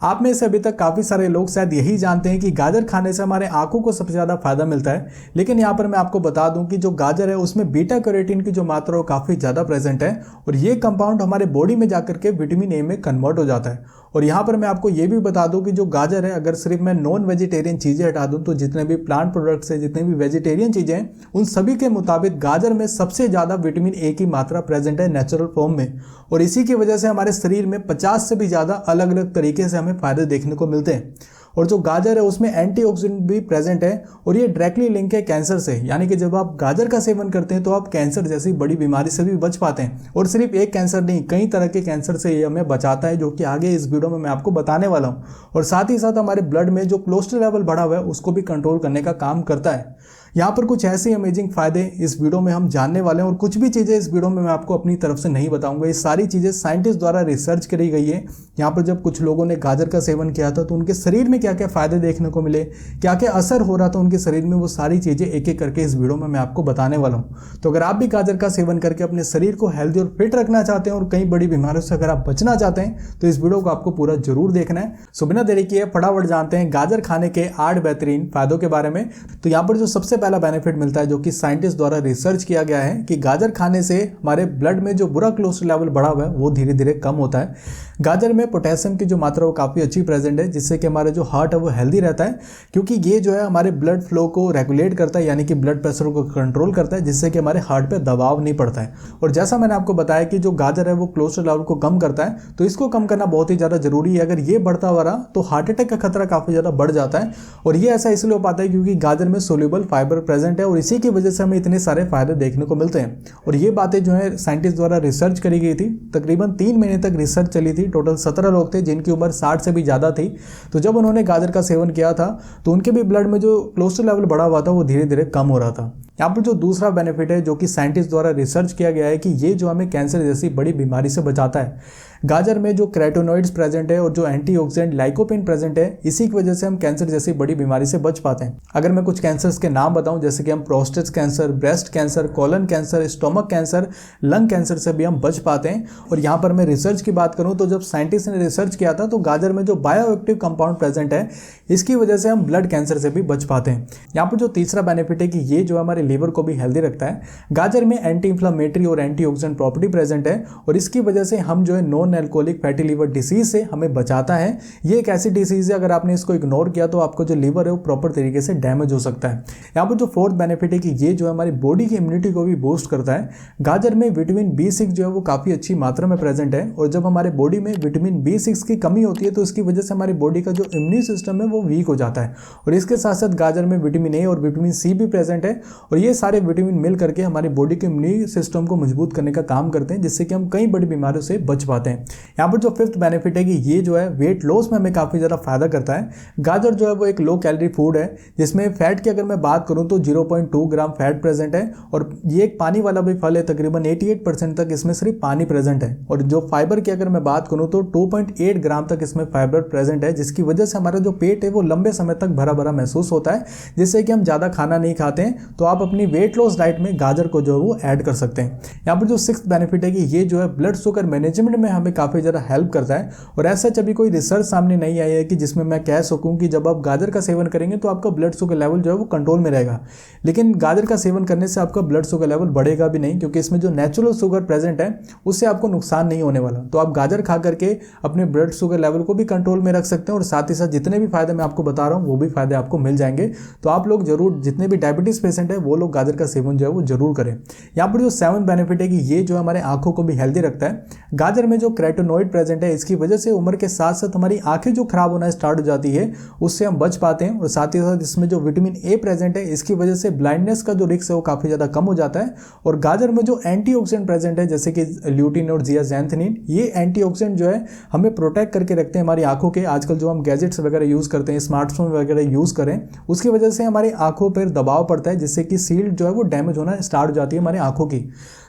आप में से अभी तक काफ़ी सारे लोग शायद यही जानते हैं कि गाजर खाने से हमारे आंखों को सबसे ज़्यादा फायदा मिलता है, लेकिन यहाँ पर मैं आपको बता दूं कि जो गाजर है उसमें बीटा कैरोटीन की जो मात्रा वो काफ़ी ज़्यादा प्रेजेंट है और ये कंपाउंड हमारे बॉडी में जाकर के विटामिन ए में कन्वर्ट हो जाता है। और यहाँ पर मैं आपको ये भी बता दूं कि जो गाजर है, अगर सिर्फ मैं नॉन वेजिटेरियन चीज़ें हटा दूं तो जितने भी प्लांट प्रोडक्ट्स हैं, जितने भी वेजिटेरियन चीज़ें हैं, उन सभी के मुताबिक गाजर में सबसे ज़्यादा विटामिन ए की मात्रा प्रेजेंट है नेचुरल फॉर्म में। और इसी की वजह से हमारे शरीर में 50 से भी ज़्यादा अलग अलग तरीके से हमें फ़ायदे देखने को मिलते हैं। और जो गाजर है उसमें एंटीऑक्सीडेंट भी प्रेजेंट है और ये डायरेक्टली लिंक है कैंसर से, यानी कि जब आप गाजर का सेवन करते हैं तो आप कैंसर जैसी बड़ी बीमारी से भी बच पाते हैं। और सिर्फ एक कैंसर नहीं, कई तरह के कैंसर से ये हमें बचाता है, जो कि आगे इस वीडियो में मैं आपको बताने वाला हूँ। और साथ ही साथ हमारे ब्लड में जो कोलेस्ट्रॉल लेवल बढ़ा हुआ है उसको भी कंट्रोल करने का काम करता है। यहाँ पर कुछ ऐसे अमेजिंग फायदे इस वीडियो में हम जानने वाले हैं और कुछ भी चीज़ें इस वीडियो में मैं आपको अपनी तरफ से नहीं बताऊंगा। ये सारी चीज़ें साइंटिस्ट द्वारा रिसर्च करी गई है। यहाँ पर जब कुछ लोगों ने गाजर का सेवन किया था तो उनके शरीर में क्या क्या फायदे देखने को मिले, क्या क्या असर हो रहा था उनके शरीर में, वो सारी चीज़ें एक एक करके इस वीडियो में मैं आपको बताने वाला हूँ। तो अगर आप भी गाजर का सेवन करके अपने शरीर को हेल्दी और फिट रखना चाहते हैं और कई बड़ी बीमारियों से अगर आप बचना चाहते हैं तो इस वीडियो को आपको पूरा जरूर देखना है। सो बिना देरी किए फटाफट जानते हैं गाजर खाने के 8 बेहतरीन फायदों के बारे में। तो यहाँ पर जो सबसे पहला बेनिफिट मिलता है, जो कि साइंटिस्ट द्वारा रिसर्च किया गया है, कि गाजर खाने से हमारे ब्लड में जो बुरा कोलेस्ट्रॉल लेवल बढ़ा हुआ है वो धीरे धीरे कम होता है। गाजर में पोटेशियम की जो मात्रा वो काफ़ी अच्छी प्रेजेंट है, जिससे कि हमारा जो हार्ट है वो हेल्दी रहता है, क्योंकि ये जो है हमारे ब्लड फ्लो को रेगुलेट करता है, यानी कि ब्लड प्रेशर को कंट्रोल करता है, जिससे कि हमारे हार्ट पे दबाव नहीं पड़ता है। और जैसा मैंने आपको बताया कि जो गाजर है वो कोलेस्ट्रॉल लेवल को कम करता है, तो इसको कम करना बहुत ही ज़्यादा जरूरी है। अगर ये बढ़ता हुआ रहा तो हार्ट अटैक का खतरा काफ़ी ज़्यादा बढ़ जाता है। और ये ऐसा इसलिए हो पाता है क्योंकि गाजर में सोल्यूबल फाइबर प्रेजेंट है और इसी की वजह से हमें इतने सारे फायदे देखने को मिलते हैं। और ये बातें जो है साइंटिस्ट द्वारा रिसर्च करी गई थी, तकरीबन 3 महीने तक रिसर्च चली थी। टोटल 17 लोग थे जिनकी उम्र 60 से भी ज़्यादा थी। तो जब उन्होंने गाजर का सेवन किया था तो उनके भी ब्लड में जो कोलेस्ट्रॉल लेवल बढ़ा हुआ था वो धीरे धीरे कम हो रहा था। यहाँ पर जो दूसरा बेनिफिट है, जो कि साइंटिस्ट द्वारा रिसर्च किया गया है, कि ये जो हमें कैंसर जैसी बड़ी बीमारी से बचाता है। गाजर में जो कैरोटीनॉइड्स प्रेजेंट है और जो एंटीऑक्सीडेंट लाइकोपिन प्रेजेंट है, इसी की वजह से हम कैंसर जैसी बड़ी बीमारी से बच पाते हैं। अगर मैं कुछ कैंसर्स के नाम बताऊं, जैसे कि हम prostate cancer, breast cancer, colon cancer, stomach cancer, lung cancer से भी हम बच पाते हैं। और यहाँ पर मैं रिसर्च की बात करूँ तो जब साइंटिस्ट ने रिसर्च किया था तो गाजर में जो बायोएक्टिव कंपाउंड प्रेजेंट है, इसकी वजह से हम ब्लड कैंसर से भी बच पाते हैं। यहाँ पर जो तीसरा बेनिफिट है कि ये जो हमारे लीवर को भी हेल्दी रखता है। गाजर में एंटी इंफ्लेमेटरी और एंटीऑक्सीडेंट प्रॉपर्टी प्रेजेंट है और इसकी वजह से हम जो है non alcoholic fatty liver disease से हमें बचाता है। ये एक ऐसी डिसीज है, अगर आपने इसको इग्नोर किया तो आपका जो लीवर है वो प्रॉपर तरीके से डैमेज हो सकता है। यहाँ पर जो फोर्थ बेनिफिट है कि ये जो है हमारी बॉडी की इम्यूनिटी को भी बूस्ट करता है। गाजर में विटामिन B6 जो है वो काफ़ी अच्छी मात्रा में प्रेजेंट है और जब हमारे बॉडी में विटामिन B6 की कमी होती है तो इसकी वजह से हमारी बॉडी का जो इम्यून सिस्टम है वो वीक हो जाता है। और इसके साथ साथ गाजर में विटामिन A और विटामिन C भी प्रेजेंट है और ये सारे विटामिन मिल करके हमारी बॉडी के इम्यून सिस्टम को मजबूत करने का काम करते हैं, जिससे कि हम कई बड़ी बीमारियों से बच पाते हैं। यहाँ पर जो फिफ्थ बेनिफिट है कि ये जो है वेट लॉस में हमें काफ़ी ज़्यादा फायदा करता है। गाजर जो है वो एक लो कैलोरी फूड है, जिसमें फैट की अगर मैं बात करूँ तो 0.2 ग्राम फैट प्रेजेंट है और ये एक पानी वाला भी फल है, तकरीबन 88% तक इसमें सिर्फ पानी प्रेजेंट है। और जो फाइबर की अगर मैं बात करूँ तो 2.8 ग्राम तक इसमें फाइबर प्रेजेंट है, जिसकी वजह से हमारा जो पेट है वो लंबे समय तक भरा भरा महसूस होता है, जिससे कि हम ज़्यादा खाना नहीं खाते हैं। तो आप अपनी वेट लॉस डाइट में गाजर को जो है वो ऐड कर सकते हैं। यहाँ पर जो सिक्स्थ बेनिफिट है कि ये जो है ब्लड शुगर मैनेजमेंट में हमें काफ़ी ज़्यादा हेल्प करता है। और ऐसा अभी कोई रिसर्च सामने नहीं आई है कि जिसमें मैं कह सकूं कि जब आप गाजर का सेवन करेंगे तो आपका ब्लड शुगर लेवल जो है वो कंट्रोल में रहेगा। लेकिन गाजर का सेवन करने से आपका ब्लड शुगर लेवल बढ़ेगा भी नहीं, क्योंकि इसमें जो नेचुरल शुगर प्रेजेंट है उससे आपको नुकसान नहीं होने वाला। तो आप गाजर खा करके अपने ब्लड शुगर लेवल को भी कंट्रोल में रख सकते हैं और साथ ही साथ जितने भी फायदे मैं आपको बता रहा हूँ वो भी फायदे आपको मिल जाएंगे। तो आप लोग जरूर, जितने भी डायबिटीज पेशेंट है वो लोग गाजर का सेवन जो है वो जरूर करें। यहाँ पर जो सेवंथ बेनिफिट है कि ये जो हमारे आंखों को भी हेल्दी रखता है। गाजर में जो कैरोटीनॉइड प्रेजेंट है, इसकी वजह से उम्र के साथ साथ हमारी आंखें जो खराब होना स्टार्ट हो जाती है उससे हम बच पाते हैं। और साथ ही साथ इसमें जो विटामिन ए प्रेजेंट है, इसकी वजह से ब्लाइंडनेस का जो रिस्क है वो काफ़ी ज़्यादा कम हो जाता है। और गाजर में जो एंटीऑक्सीडेंट प्रेजेंट है, जैसे कि ल्यूटिन और जियाज़ैंथिनिन, ये एंटीऑक्सीडेंट जो है हमें प्रोटेक्ट करके रखते हैं हमारी आंखों के। आजकल जो हम गैजेट्स वगैरह यूज़ करते हैं, स्मार्टफोन वगैरह यूज़ करें, उसकी वजह से हमारी आंखों पर दबाव पड़ता है, जिससे कि सील्ड जो है वो डैमेज होना स्टार्ट हो जाती है हमारी आंखों की।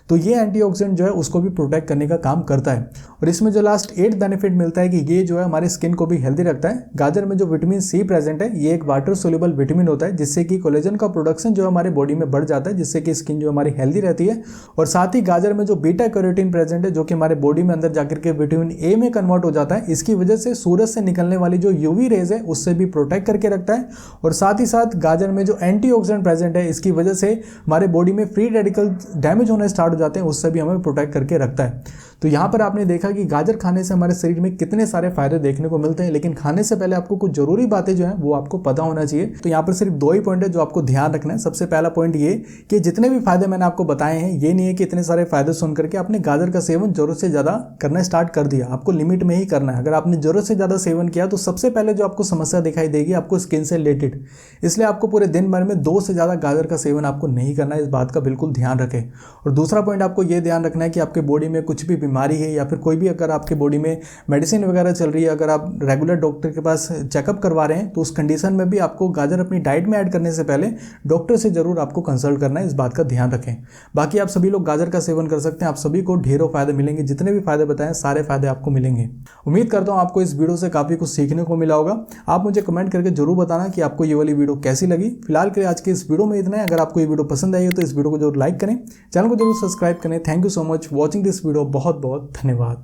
तो ये एंटीऑक्सीडेंट जो है उसको भी प्रोटेक्ट करने का काम करता है। और इसमें जो लास्ट 8 बेनिफिट मिलता है कि ये जो है हमारे स्किन को भी हेल्दी रखता है। गाजर में जो विटामिन सी प्रेजेंट है ये एक वाटर सोल्यूबल विटामिन होता है, जिससे कि कोलेजन का प्रोडक्शन जो हमारे बॉडी में बढ़ जाता है, जिससे कि स्किन जो हमारी हेल्दी रहती है। और साथ ही गाजर में जो बीटा कैरोटीन प्रेजेंट है जो कि हमारे बॉडी में अंदर जाकर के विटामिन ए में कन्वर्ट हो जाता है, इसकी वजह से सूरज से निकलने वाली जो यूवी रेज है उससे भी प्रोटेक्ट करके रखता है। और साथ ही साथ गाजर में जो एंटीऑक्सीडेंट प्रेजेंट है इसकी वजह से हमारे बॉडी में फ्री रेडिकल डैमेज होने स्टार्ट हो जाते हैं, उससे भी हमें प्रोटेक्ट करके रखता है। तो यहाँ पर आपने देखा कि गाजर खाने से हमारे शरीर में कितने सारे फायदे देखने को मिलते हैं, लेकिन खाने से पहले आपको कुछ जरूरी बातें जो हैं वो आपको पता होना चाहिए। तो यहाँ पर सिर्फ 2 ही पॉइंट है जो आपको ध्यान रखना है। सबसे पहला पॉइंट ये कि जितने भी फायदे मैंने आपको बताए हैं, ये नहीं है कि इतने सारे फायदे सुन करके आपने गाजर का सेवन जरूरत से ज़्यादा करना स्टार्ट कर दिया। आपको लिमिट में ही करना है। अगर आपने जरूरत से ज़्यादा सेवन किया तो सबसे पहले जो आपको समस्या दिखाई देगी आपको स्किन से रिलेटेड, इसलिए आपको पूरे दिन भर में 2 से ज़्यादा गाजर का सेवन आपको नहीं करना है। इस बात का बिल्कुल ध्यान रखें। और दूसरा पॉइंट आपको ये ध्यान रखना है कि आपके बॉडी में कुछ भी बीमारी है या फिर कोई भी अगर आपके बॉडी में मेडिसिन वगैरह चल रही है, अगर आप रेगुलर डॉक्टर के पास चेकअप करवा रहे हैं, तो उस कंडीशन में भी आपको गाजर अपनी डाइट में ऐड करने से पहले डॉक्टर से जरूर आपको कंसल्ट करना है। इस बात का ध्यान रखें। बाकी आप सभी लोग गाजर का सेवन कर सकते हैं। आप सभी को ढेरों फायदे मिलेंगे। जितने भी फायदे बताएं सारे फायदे आपको मिलेंगे। उम्मीद करता हूं आपको इस वीडियो से काफी कुछ सीखने को मिला होगा। आप मुझे कमेंट करके जरूर बताना कि आपको ये वाली वीडियो कैसी लगी। फिलहाल के लिए आज के इस वीडियो में इतना है। अगर आपको ये वीडियो पसंद आई हो तो इस वीडियो को जरूर लाइक करें, चैनल को जरूर सब्सक्राइब करें। Thank you so much watching this video. बहुत बहुत धन्यवाद।